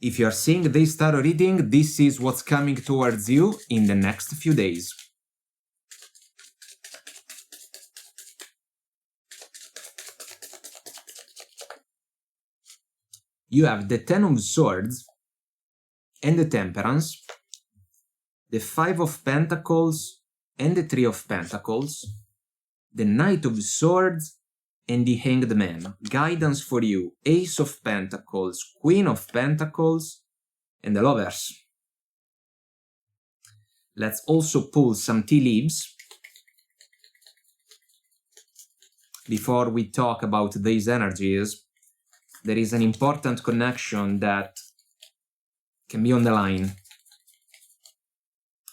If you are seeing this tarot reading, this is what's coming towards you in the next few days. You have the Ten of Swords and the Temperance, the Five of Pentacles and the Three of Pentacles, the Knight of Swords and the Hanged Man. Guidance for you, Ace of Pentacles, Queen of Pentacles, and the Lovers. Let's also pull some tea leaves before we talk about these energies. There is an important connection that can be on the line,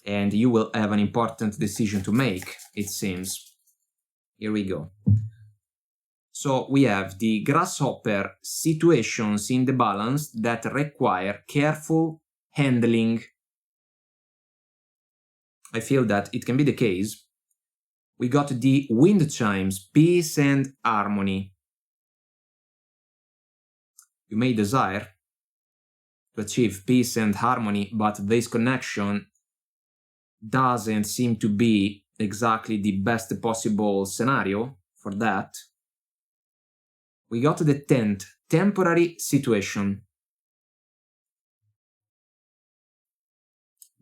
and you will have an important decision to make, it seems. Here we go. So we have the Grasshopper, situations in the balance that require careful handling. I feel that it can be the case. We got the Wind Chimes, peace and harmony. You may desire to achieve peace and harmony, but this connection doesn't seem to be exactly the best possible scenario for that. We got the 10th, temporary situation.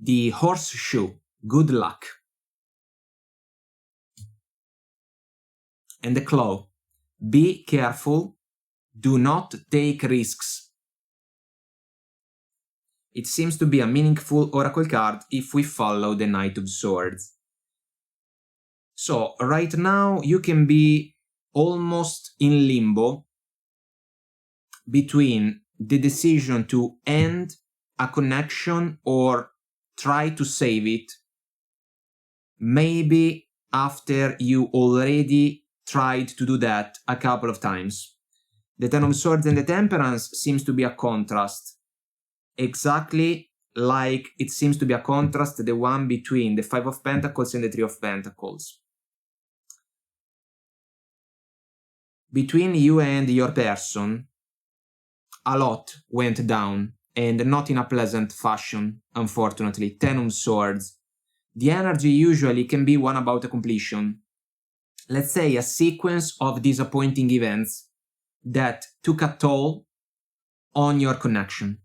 The Horseshoe, good luck. And the Claw, be careful, do not take risks. It seems to be a meaningful oracle card if we follow the Knight of Swords. So right now you can be almost in limbo between the decision to end a connection or try to save it, maybe after you already tried to do that a couple of times. The Ten of Swords and the Temperance seems to be a contrast, exactly like it seems to be a contrast, the one between the Five of Pentacles and the Three of Pentacles. Between you and your person, a lot went down, and not in a pleasant fashion, unfortunately. Ten of Swords. The energy usually can be one about a completion. Let's say a sequence of disappointing events that took a toll on your connection.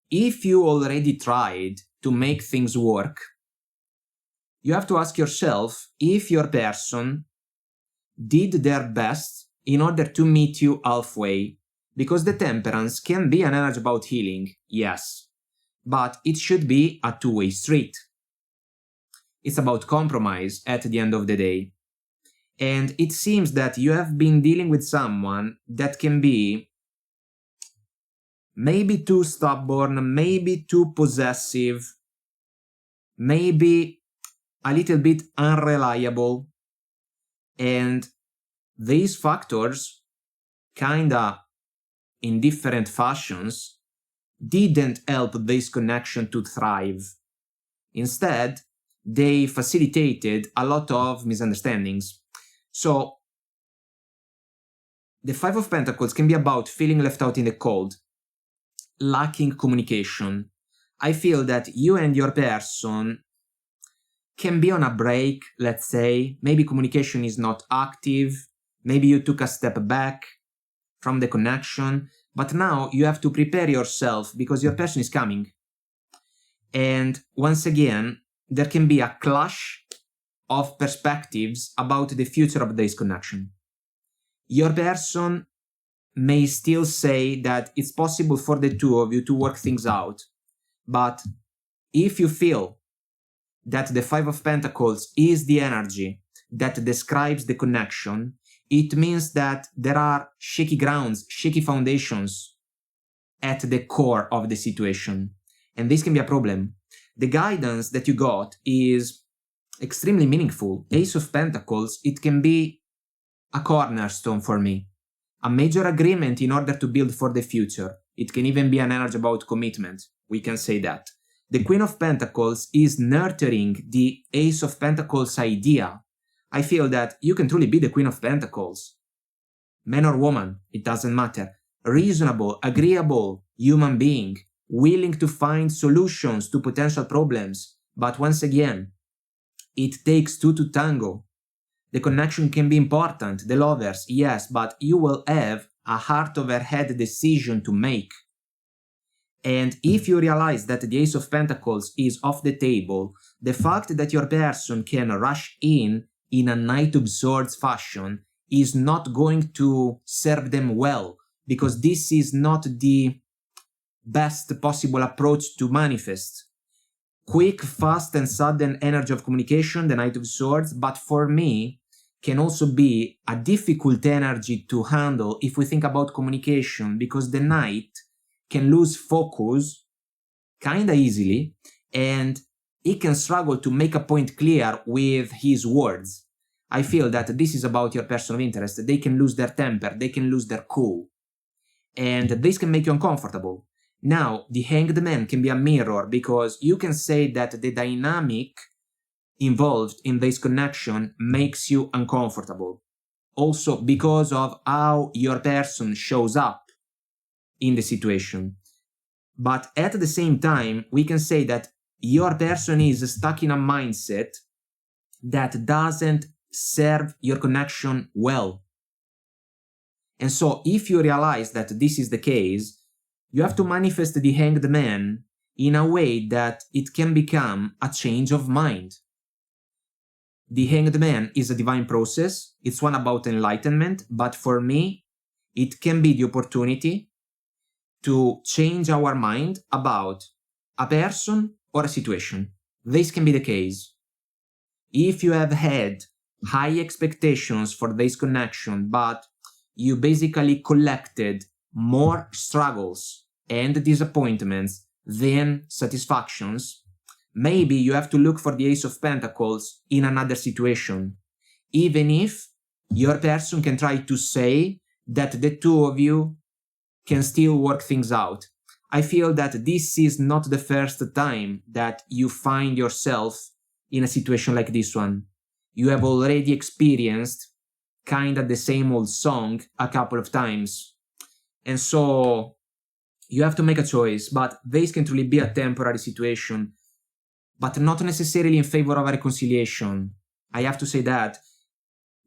If you already tried to make things work, you have to ask yourself if your person did their best in order to meet you halfway, because the Temperance can be an energy about healing, yes, but it should be a two-way street. It's about compromise at the end of the day. And it seems that you have been dealing with someone that can be maybe too stubborn, maybe too possessive, maybe a little bit unreliable. And these factors, kinda in different fashions, didn't help this connection to thrive. Instead, they facilitated a lot of misunderstandings. So, the Five of Pentacles can be about feeling left out in the cold, lacking communication. I feel that you and your person can be on a break, let's say. Maybe communication is not active. Maybe you took a step back from the connection. But now you have to prepare yourself because your person is coming. And once again, there can be a clash of perspectives about the future of this connection. Your person may still say that it's possible for the two of you to work things out. But if you feel that the Five of Pentacles is the energy that describes the connection, it means that there are shaky grounds, shaky foundations at the core of the situation. And this can be a problem. The guidance that you got is extremely meaningful. Ace of Pentacles, it can be a cornerstone for me. A major agreement in order to build for the future. It can even be an energy about commitment. We can say that. The Queen of Pentacles is nurturing the Ace of Pentacles idea. I feel that you can truly be the Queen of Pentacles. Man or woman, it doesn't matter. reasonable, agreeable human being, willing to find solutions to potential problems. But once again, it takes two to tango. The connection can be important, the lovers, yes, but you will have a heart over head decision to make. And if you realize that the Ace of Pentacles is off the table, the fact that your person can rush in a Knight of Swords fashion is not going to serve them well, because this is not the best possible approach to manifest. Quick, fast, and sudden energy of communication, the Knight of Swords, but for me, can also be a difficult energy to handle if we think about communication, because the Knight can lose focus kinda easily, and he can struggle to make a point clear with his words. I feel that this is about your person of interest. They can lose their temper, they can lose their cool, and this can make you uncomfortable. Now, the Hanged Man can be a mirror, because you can say that the dynamic involved in this connection makes you uncomfortable. Also, because of how your person shows up in the situation. But at the same time, we can say that your person is stuck in a mindset that doesn't serve your connection well. And so if you realize that this is the case, you have to manifest the Hanged Man in a way that it can become a change of mind. The Hanged Man is a divine process. It's one about enlightenment, but for me, it can be the opportunity to change our mind about a person or a situation. This can be the case. If you have had high expectations for this connection, but you basically collected more struggles and disappointments than satisfactions, maybe you have to look for the Ace of Pentacles in another situation, even if your person can try to say that the two of you can still work things out. I feel that this is not the first time that you find yourself in a situation like this one. You have already experienced kind of the same old song a couple of times. And so you have to make a choice, but this can truly be a temporary situation, but not necessarily in favor of a reconciliation. I have to say that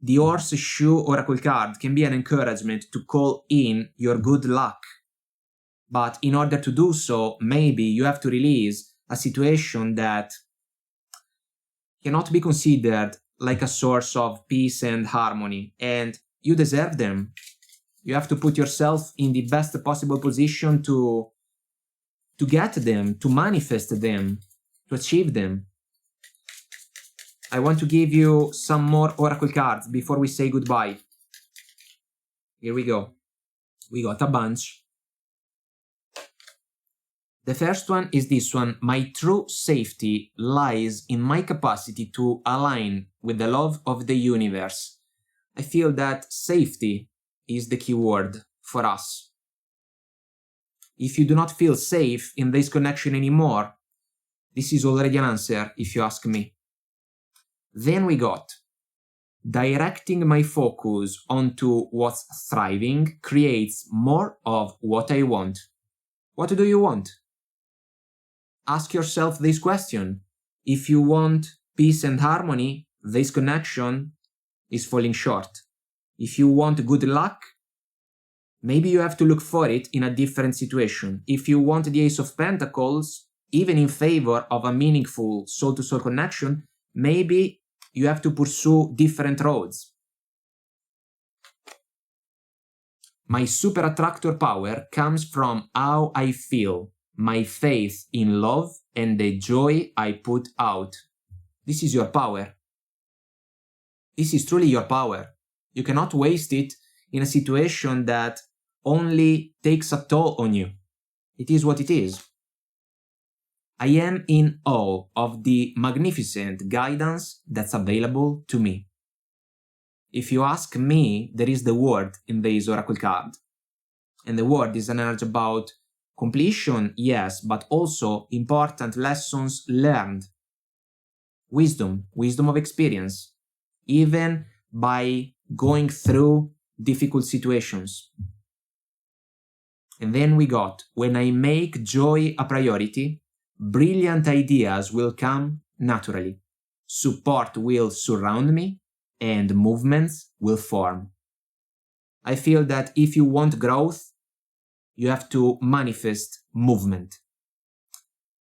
the Horseshoe Oracle card can be an encouragement to call in your good luck. But in order to do so, maybe you have to release a situation that cannot be considered like a source of peace and harmony, and you deserve them. You have to put yourself in the best possible position to get them, to manifest them, to achieve them. I want to give you some more Oracle cards before we say goodbye. Here we go. We got a bunch. The first one is this one. My true safety lies in my capacity to align with the love of the universe. I feel that safety is the key word for us. If you do not feel safe in this connection anymore, this is already an answer, if you ask me. Then we got directing my focus onto what's thriving creates more of what I want. What do you want? Ask yourself this question. If you want peace and harmony, this connection is falling short. If you want good luck, maybe you have to look for it in a different situation. If you want the Ace of Pentacles, even in favor of a meaningful soul-to-soul connection, maybe you have to pursue different roads. My super attractor power comes from how I feel, my faith in love, and the joy I put out. This is your power. This is truly your power. You cannot waste it in a situation that only takes a toll on you. It is what it is. I am in awe of the magnificent guidance that's available to me. If you ask me, there is the word in this Oracle card. And the word is an energy about completion, yes, but also important lessons learned. Wisdom of experience, even by going through difficult situations. And then we got, when I make joy a priority, brilliant ideas will come naturally. Support will surround me and movements will form. I feel that if you want growth, you have to manifest movement.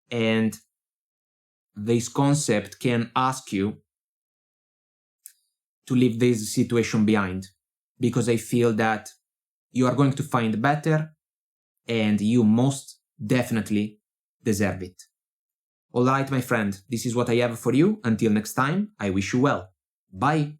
And this concept can ask you to leave this situation behind, because I feel that you are going to find better and you most definitely deserve it. All right, my friend, this is what I have for you. Until next time, I wish you well. Bye.